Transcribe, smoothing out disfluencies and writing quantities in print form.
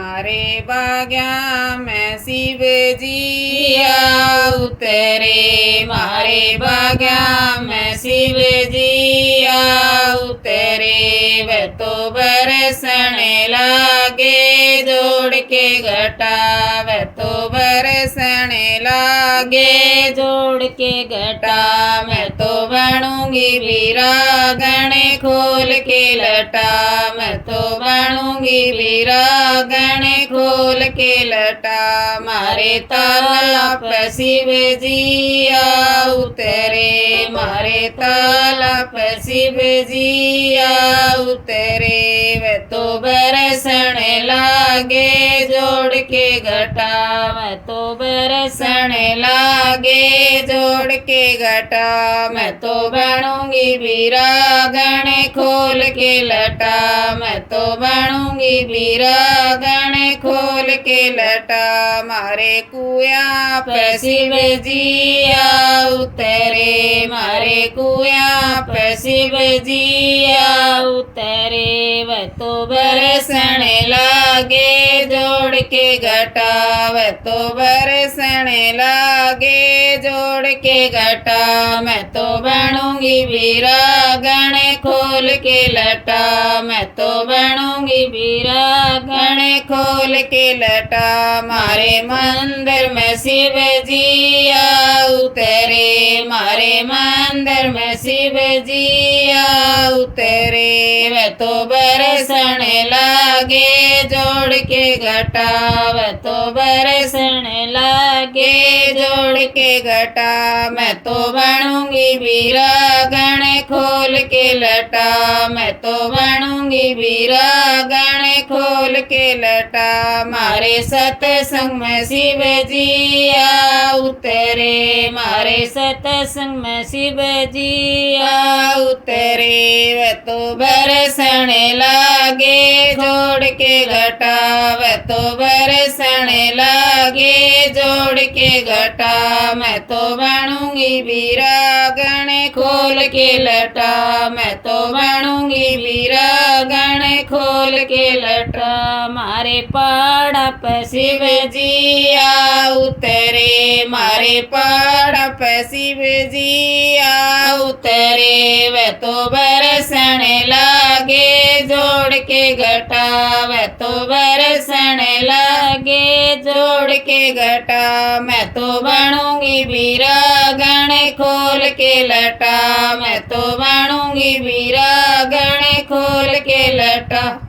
मारे बाग्या मैं शिव जी आऊ तेरे, मारे बाग्या मैं शिव जी आऊ तेरे। वह तो बरसने लागे जोड़ के घटा, वह तो बरसने लागे जोड़ के घटा। मैं तो बनूंगी वीरागण खोल के लटा, मैं तो बनूंगी वीरागण खोल के लटा। मारे तालाब पे शिव जी आऊ तेरे, मारे तालाब पे शिव जी आऊ तेरे। वह तो बरसने लागे जोड़ के घटा, मैं तो बरसने लागे जोड़ के घटा। मैं तो बनूंगी वीरागण खोल के लटा, मैं तो बनूंगी वीरागण खोल के लटा। मारे कुया पे शिव जी आऊ तेरे, मारे कुया पे शिव जी आऊ तेरे। वह तो बरसने लागे जोड़ के घटा, वह तो बरसने लागे जोड़ के घटा। मैं तो बनूंगी वीरागण खोल के लटा, मैं तो बनूंगी वीरागण खोल के लटा। मारे मंदिर में शिव जी आऊ तेरे, मारे मंदिर में शिव जी आऊ तेरे। वह तो बरसने लागे जोड़ के घटा, वह तो बरसने लागे जोड़ के घटा। मैं तो बनूंगी वीरागण खोल के लटा, मैं तो बनूंगी वीरागण खोल के लटा। मारे सतसंग में शिव जी आऊ तेरे, मारे सतसंग में शिव जी आऊ तेरे। वह तो बरसने लागे जोड़ के घटा, वह तो बरसने लागे जोड़ के घटा। मैं तो बनूंगी वीरागण खोल के लटा, मैं तो बनूंगी वीरागण खोल के लटा। मारे पहाड़ पे शिव जी आऊ तेरे, मारे पहाड़ पे शिव जी आऊ तेरे। वह तो बरसने लागे जोड़ के घटा, वह तो बरसने लागे जोड़ के घटा। मैं तो बनूंगी वीरागण खोल के लटा, मैं तो बनूंगी वीरागण खोल के लटा।